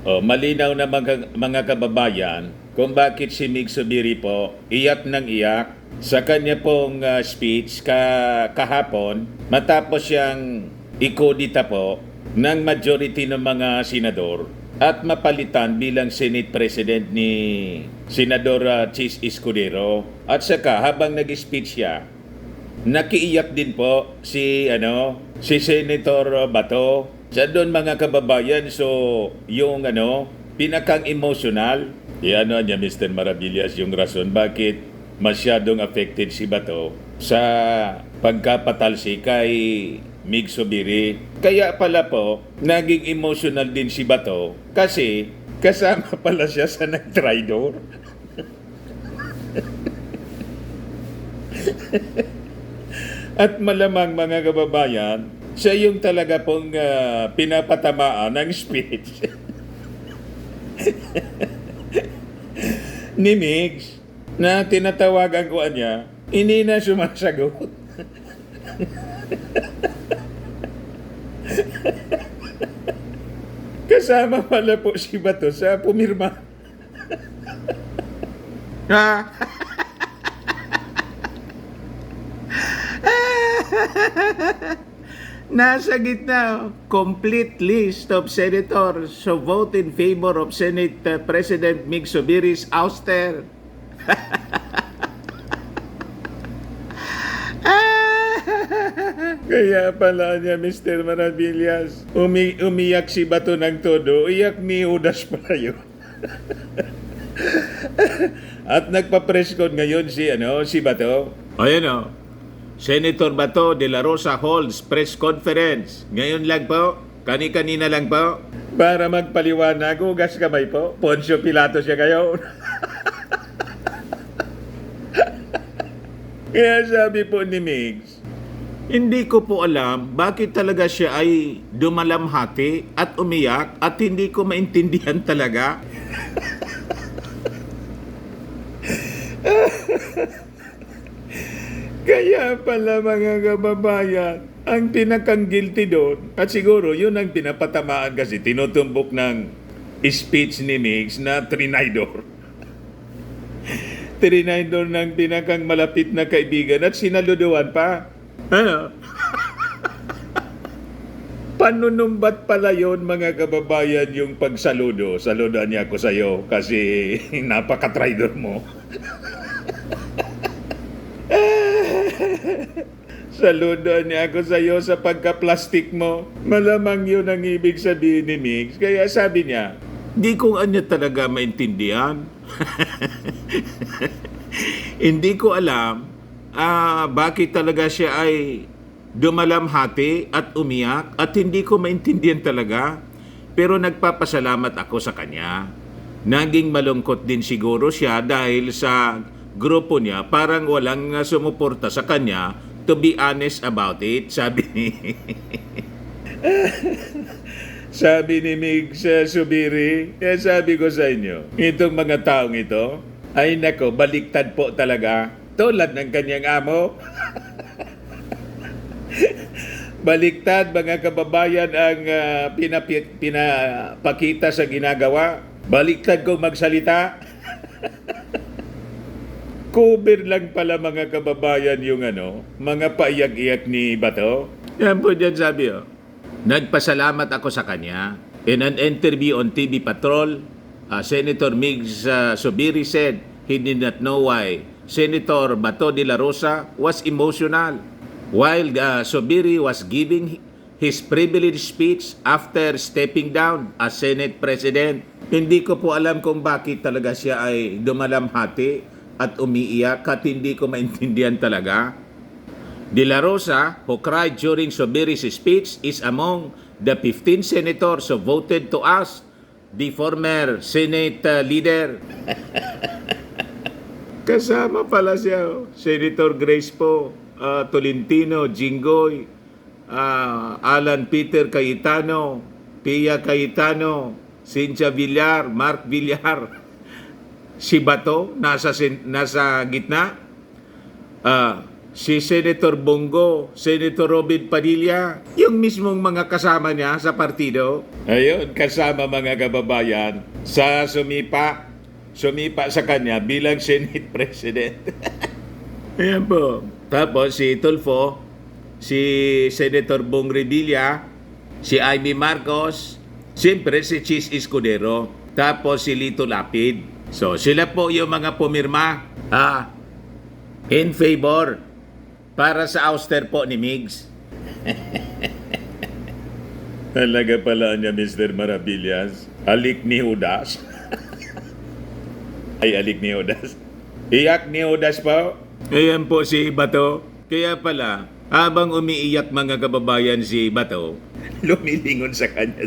Malinaw na mga kababayan kung bakit si Mig Zubiri po iyak ng iyak sa kanya pong speech kahapon matapos siyang ikodita po ng majority ng mga senador at mapalitan bilang Senate President ni Senador Chis Escudero. At saka habang nag-speech siya, nakiiyak din po si Senator Bato. Sa doon mga kababayan, so yung pinakang emotional, niya Mr. Maravillas yung rason bakit masyadong affected si Bato sa pagkapatalsi kay Mig Zubiri. Kaya pala po, naging emotional din si Bato kasi kasama pala siya sa nag-tridor. At malamang mga kababayan, siya yung talaga pong pinapatamaan ng speech ni Migs na tinatawagan ko niya, hindi na sumasagot. Kasama pala po si Bato sa pumirma. Nasa gitna, complete list of senators who vote in favor of Senate President Mig Zubiri's ouster. Kaya pala niya, Mr. Maravillas, umiyak si Bato ng todo, iyak ni Udas pala yun. At nagpa-press con ngayon si Bato. Ayan Senator Bato de la Rosa holds press conference. Ngayon lang po, kanina lang po, para magpaliwanag, ugas kamay po. Poncio Pilato siya ngayon. Kaya sabi po ni Migs, hindi ko po alam bakit talaga siya ay dumalamhati at umiyak at hindi ko maintindihan talaga. Kaya pala mga kababayan, ang pinakang guilty doon, at siguro yun ang pinapatamaan kasi tinutumbok ng speech ni Migs na trinidor. Trinidor ng pinakang malapit na kaibigan at sinaluduan pa. Panunumbat pala yun mga kababayan yung pagsaludo. Saludan niya ako sa'yo kasi napaka-tridor mo. Saludan niya ako sa iyo sa pagka-plastic mo. Malamang yun ang ibig sabihin ni Migs. Kaya sabi niya, di ko anya talaga maintindihan. Hindi ko alam bakit talaga siya ay dumalamhati at umiyak at hindi ko maintindihan talaga. Pero nagpapasalamat ako sa kanya. Naging malungkot din siguro siya dahil sa grupo niya parang walang sumuporta sa kanya. To be honest about it, sabi ni sabi ni Mig Zubiri. Kaya sabi ko sa inyo, itong mga taong ito, ay nako, baliktad po talaga. Tulad ng kanyang amo. Baliktad mga kababayan ang pinapakita sa ginagawa. Baliktad kong magsalita. Cover lang pala mga kababayan yung mga paiyak-iyak ni Bato. Yan po dyan sabi Nagpasalamat ako sa kanya. In an interview on TV Patrol, Senator Mig Zubiri said he did not know why Senator Bato de la Rosa was emotional while Zubiri was giving his privileged speech after stepping down as Senate President. Hindi ko po alam kung bakit talaga siya ay dumalamhati at umiiyak at hindi ko maintindihan talaga. De la Rosa, who cried during Zubiri's speech, is among the 15 senators who voted to ask the former Senate leader. Kasama pala siya, Senator Grace po, Tolentino, Jinggoy, Alan Peter Cayetano, Pia Cayetano, Cynthia Villar, Mark Villar. Si Bato nasa gitna. si Senator Bongo, Senator Robin Padilla, yung mismong mga kasama niya sa partido. Ayun, kasama mga kababayan sa sumipa sa kanya bilang Senate President. Ayan po. Tapos si Tulfo, si Senator Bong Revilla, si Amy Marcos, siyempre si Chis Escudero, tapos si Lito Lapid. So sila po yung mga pumirma in favor para sa ouster po ni Migs. Talaga pala niya, Mr. Maravillas. Alik ni Judas. Ay, alik ni Judas. Iyak ni Judas po. Ayan po si Bato. Kaya pala, habang umiiyak mga kababayan si Bato, lumilingon sa kanya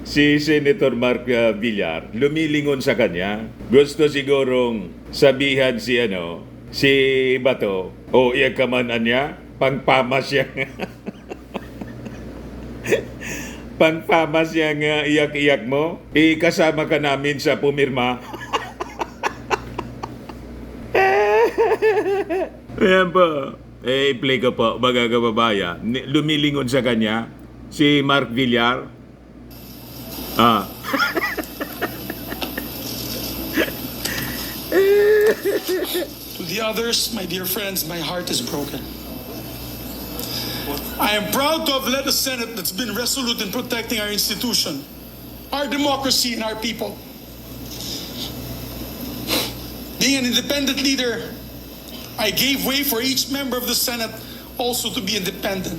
si Senator Mark Villar. Lumilingon sa kanya. Gusto sigurong sabihan si Bato, iyak ka man anya, pangpamas siya. Pangpamas yang iyak-iyak mo, kasama ka namin sa pumirma. Ayan po. I-play ko po, mga kababayan. Lumilingon sa kanya si Mark Villar. To the others, my dear friends, my heart is broken. I am proud to have led a Senate that's been resolute in protecting our institution, our democracy, and our people. Being an independent leader, I gave way for each member of the Senate also to be independent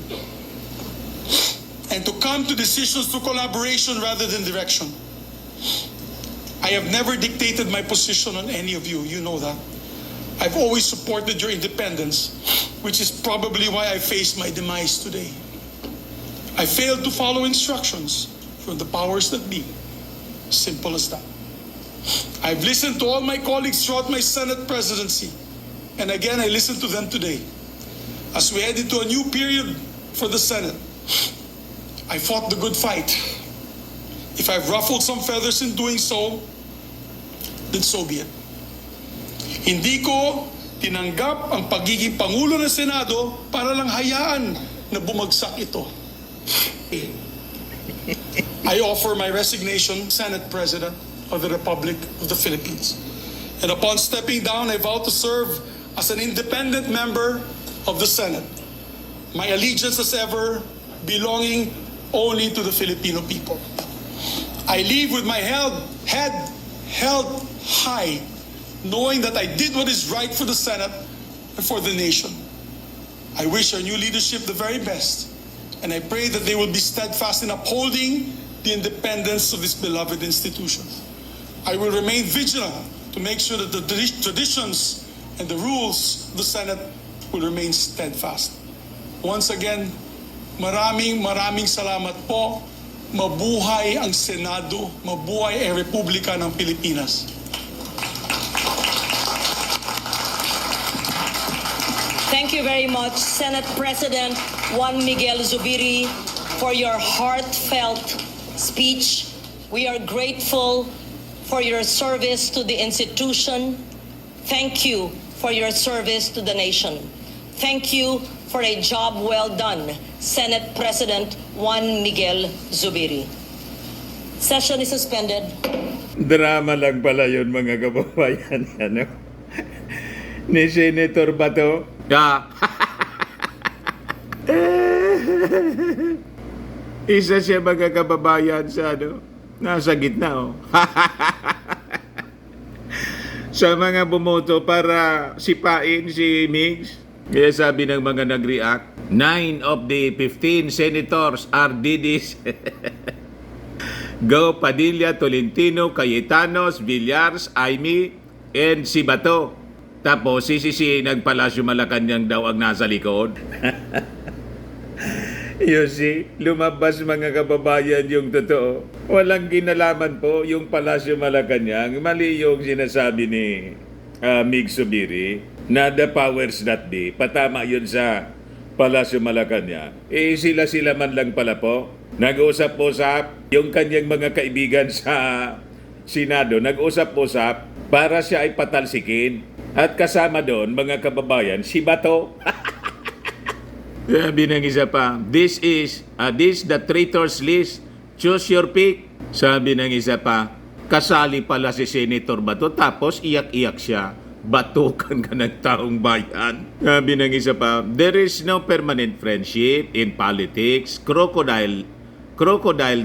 and to come to decisions through collaboration rather than direction. I have never dictated my position on any of you. You know that. I've always supported your independence, which is probably why I face my demise today. I failed to follow instructions from the powers that be. Simple as that. I've listened to all my colleagues throughout my Senate presidency. And again, I listened to them today. As we head into a new period for the Senate, I fought the good fight. If I've ruffled some feathers in doing so, then so be it. Hindi ko tinanggap ang pagiging Pangulo ng Senado para lang hayaan na bumagsak ito. I offer my resignation, Senate President of the Republic of the Philippines. And upon stepping down, I vow to serve as an independent member of the Senate. My allegiance as ever belonging only to the Filipino people. I leave with my head held high, knowing that I did what is right for the Senate and for the nation. I wish our new leadership the very best, and I pray that they will be steadfast in upholding the independence of this beloved institution. I will remain vigilant to make sure that the traditions and the rules of the Senate will remain steadfast. Once again, maraming salamat po. Mabuhay ang Senado, mabuhay ang Republika ng Pilipinas. Thank you very much, Senate President Juan Miguel Zubiri, for your heartfelt speech. We are grateful for your service to the institution. Thank you for your service to the nation. Thank you for a job well done, Senate President Juan Miguel Zubiri. Session is suspended. Drama lang pala yun, mga kababayan. Ni Senator Bato. Isa siya, mga kababayan, sa nasa gitna. Sa mga bumoto para sipain si Migs. Kaya sabi ng mga nag-react, 9 of the 15 senators are DDs. Go Padilla, Tolentino, Cayetanos, Villars, Aimee, and si Bato. Tapos si nagpalasyo Malacanang daw ang nasa likod. Yun lumabas, mga kababayan, yung totoo. Walang kinalaman po yung Palasyo Malacanang. Mali yung sinasabi ni Mig Zubiri na the powers that be. Patama yun sa Palasyo Malacanang. Sila man lang pala po. Nag-usap-usap yung kanyang mga kaibigan sa Senado nag-usap-usap para siya ay patalsikin. At kasama doon, mga kababayan, si Bato. Sabi ng isa pa, this the traitors list. Choose your pick. Sabi ng isa pa, kasali pala si Senator Bato tapos iyak-iyak siya. Batukan ka ng taong bayan. Sabi ng isa pa, there is no permanent friendship in politics. Crocodile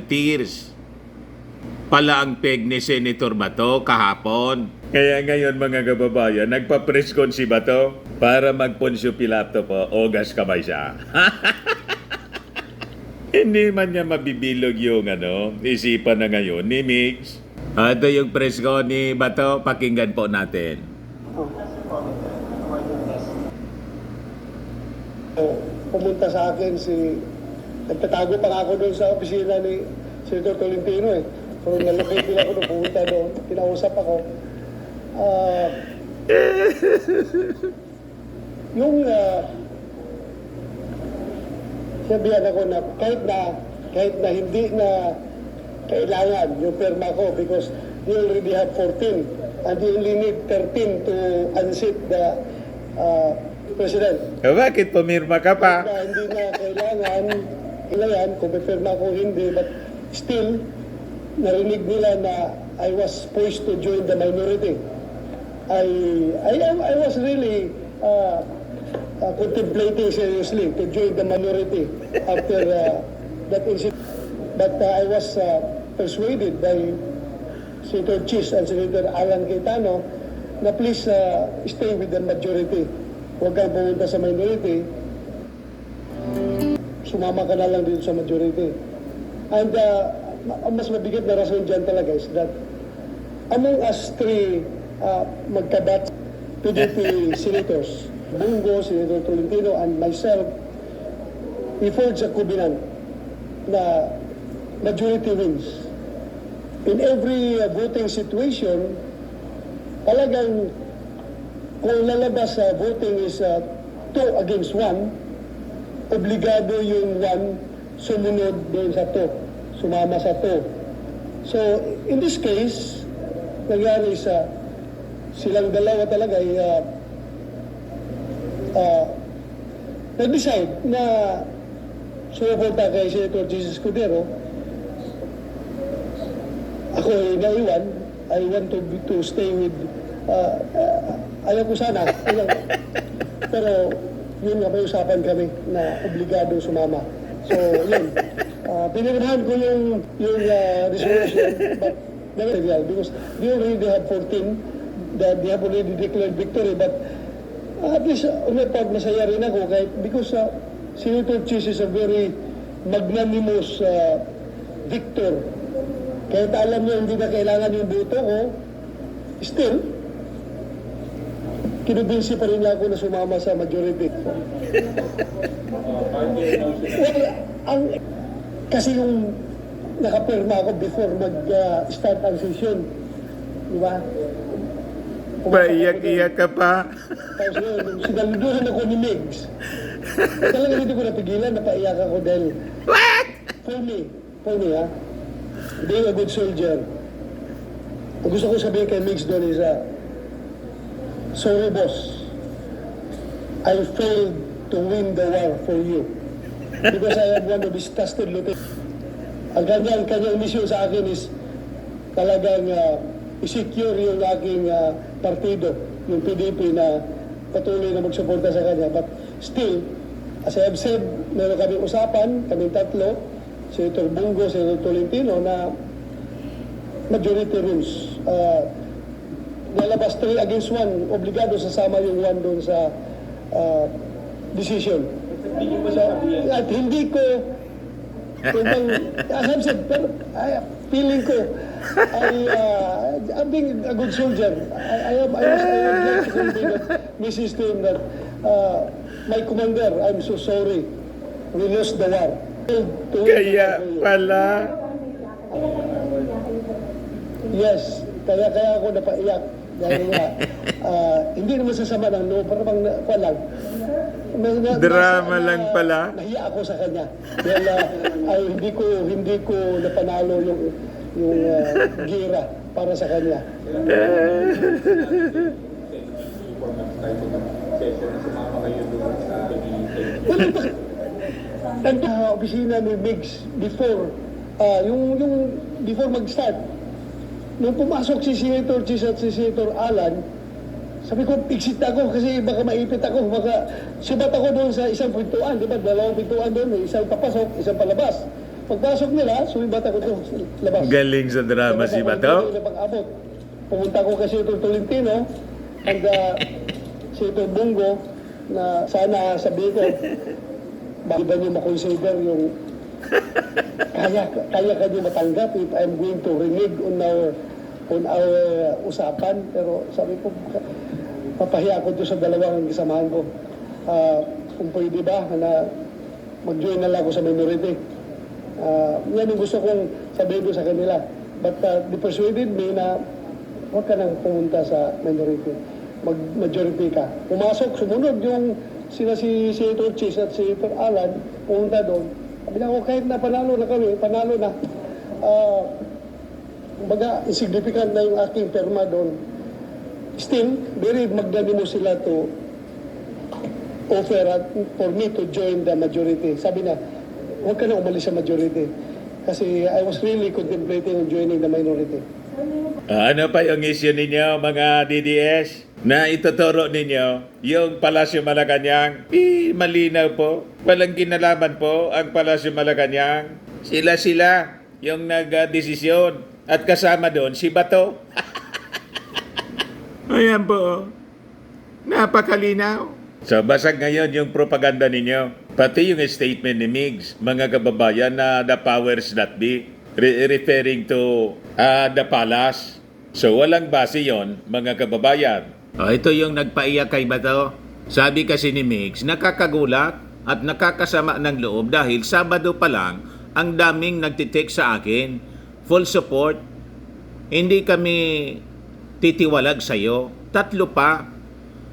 tears pala ang peg ni Senator Bato kahapon. Kaya ngayon mga kababayan, nagpa-press con si Bato para mag-Poncio Pilato po. Ogas kamay siya. Hindi man niya mabibilog yung isipan na ngayon ni Mix. Ito yung press con ni Bato. Pakinggan po natin. Pumunta sa akin nagtatago pa nga ako doon sa opisina ni Senator Tolentino eh. So nalapit din ako doon, pumunta doon, kinausap ako. Sabihan ako na kahit na hindi na kailangan yung perma ko because they already have 14 and they only need 13 to unseat the President. Bakit pumirma ka pa? Na hindi na kailangan kung may perma ko hindi, but still, narinig nila na I was poised to join the minority. I was really contemplating seriously to join the minority after that incident. But I was persuaded by Senator Chis and Senator Alan Cayetano na please stay with the majority. Huwag kang pumunta sa minority. Sumama ka na lang dito sa majority. And ang mas mabigat na rason dyan talaga is that among us three magkabat PDP senators, Bungo, Senator Tolentino, and myself, we forged a covenant na majority wins. In every voting situation, talagang kung lalabas sa voting is 2 against 1, obligado yung 1 sumunod doon sa 2, sumama sa 2. So, in this case, nangyari silang dalawa talaga ay nag-decide na sumuporta kay Senator Jesus Escudero. Ako ay naiwan. I want to stay with ayaw ko sana. Pero yun nga, may usapan kami na obligado sumama. So, yun. Pinirmahan ko yung resolution, but never real because they already have 14 that they have already declared victory. But at least, on my part, masaya rin ako because Senator Chis is a very magnanimous victor. Kahit alam niya hindi na kailangan yung boto ko, still, kinubinsi pa rin ako na sumama sa majority. Kasi yung nakapirma ako before mag-start ang session. Di ba? Paiyak-iyak ka pa. Tapos yun, sinaluduhan ako ni Migs. Talaga hindi ko napigilan, napaiyak ako dahil... What? For me ha, being a good soldier, ang gusto ko sabihin kay Migs doon is, sorry boss, I failed to win the war for you because I am one of his trusted lieutenants. Ang kanyang mission sa akin is talagang i-secure yung aking partido, yung PDP na patuloy na magsuporta sa kanya. But still, as I have said, meron kaming usapan, kaming tatlo, Senator Bungo, Senator Tolentino, na majority rules. Lalabas 3 against 1, obligado sasama yung 1 doon sa decision. So, at hindi ko, as I've said, pero feeling ko, I'm being a good soldier. I would like to convey that message to him that my commander, I'm so sorry. We lost the war. Kaya pala. Yes, kaya ako napaiyak. Dahil nga, hindi naman sasama ng no, parang lang. Drama lang pala. Nahiya ako sa kanya. Dahil hindi ko napanalo yung gira para sa kanya. Wala pa. Ang opisina ni Migs before, before mag-start, nung pumasok si Senator Chis at si Senator Alan, sabi ko, exit ako kasi baka maipit ako, baka subat ako doon sa isang pintuan, di ba? Dalawang pintuan doon, isang papasok, isang palabas. Pagpasok nila, sumibat ako doon sa labas. Galing sa drama si Bato. Pag-abot. Pumunta ko kasi ito Tolentino and si ito Bungo na sana sabihin ko, bakit ba niyo makonsider yung kaya niyo matanggap if I'm going to renege on our usapan. Pero sabi ko, papahiya ko doon sa dalawang kasamahan ko. Kung pwede ba na mag-join na lang ako sa minority. Yan yung gusto kong sabihin doon sa kanila. But they persuaded me na huwag ka nang pumunta sa minority. Mag-majority ka. Pumasok, sumunod yung sila si Senator Chis at si Senator Alan, pumunta doon. Sabi na ako, kahit na panalo na kami, panalo na. Kumbaga, insignificant na yung aking perma doon. Still, very magnanimous sila to offer for me to join the majority. Sabi na, huwag ka na umalis sa majority. Kasi I was really contemplating on joining the minority. Ano pa yung issue ninyo, mga DDS? Na ituturo ninyo, yung Palasyo Malacanang, malinaw po. Walang kinalaman po ang Palasyo Malacanang. Sila yung nag-desisyon. At kasama doon si Bato. Ayan po. Napakalinaw. So basag ngayon yung propaganda ninyo. Pati yung statement ni Migs, mga kababayan na the powers that be, referring to the palace. So walang base yon, mga kababayan. Ito yung nagpaiyak kay Bato. Sabi kasi ni Migs, nakakagulat at nakakasama ng loob dahil Sabado pa lang ang daming nagtitext sa akin. Full support. Hindi kami titiwalag sa'yo. 3 pa.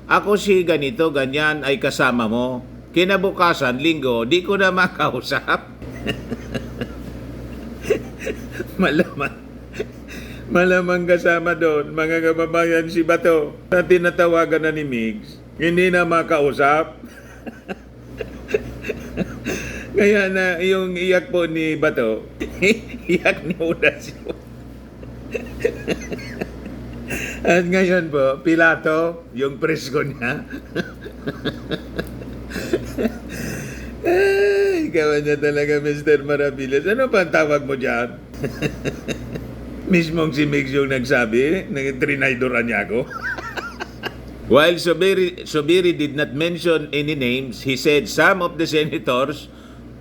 Ako si ganito, ganyan ay kasama mo. Kinabukasan, linggo, di ko na makausap. Malamang kasama doon, mga kababayan, si Bato na tinatawagan na ni Migs. Hindi na makausap. Kaya na yung iyak po ni Bato, iyak ni Horacio. At ngayon po, Pilato, yung presko niya. Ay, ikaw niya talaga, Mr. Maravillas. Ano pa ang tawag mo dyan? Mismong si Migs yung nagsabi, trinaydoran niya ako. While Zubiri did not mention any names, he said some of the senators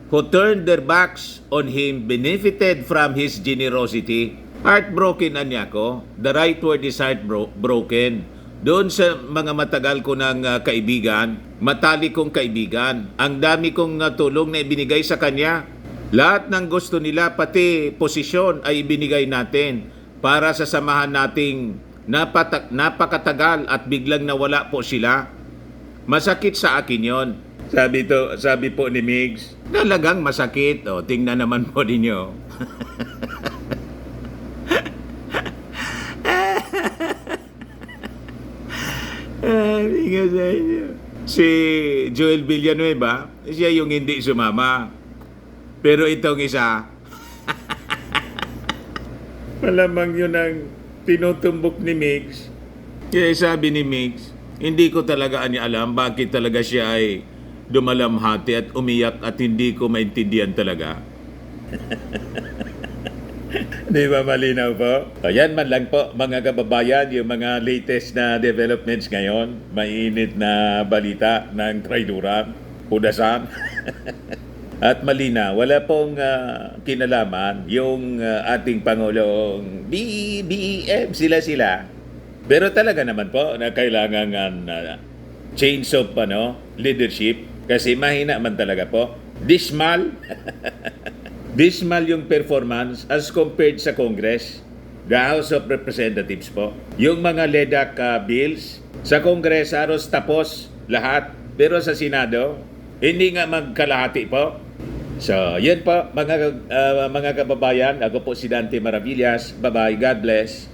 who turned their backs on him benefited from his generosity. Heartbroken anya ko. The right word is heartbroken. Doon sa mga matagal ko ng kaibigan, matalik kong kaibigan, ang dami kong tulong na ibinigay sa kanya. Lahat ng gusto nila, pati posisyon ay ibinigay natin para sa samahan nating napakatagal at biglang nawala po sila. Masakit sa akin yon. Sabi po ni Migs, talagang masakit. O, tingnan naman po ninyo. Nga sa inyo. Si Joel Villanueva, siya yung hindi sumama. Pero itong isa, malamang yun ang tinutumbok ni Migs. Kaya sabi ni Migs, hindi ko talaga alam bakit talaga siya ay dumalamhati at umiyak at hindi ko maintindihan talaga. Di ba malinaw po? Ayan man lang po mga kababayan, yung mga latest na developments ngayon. Mainit na balita ng traiduran, pudasan. At malinaw, wala pong kinalaman yung ating Pangulong BBM, sila. Pero talaga naman po na kailangan change of leadership kasi mahina man talaga po. Dismal. Dismal yung performance as compared sa Congress, the House of Representatives po. Yung mga LEDAC bills sa Congress halos tapos lahat, pero sa Senado hindi nga magkalahati po. So, yan po mga kababayan. Ako po si Dante Maravillas. Bye-bye. God bless.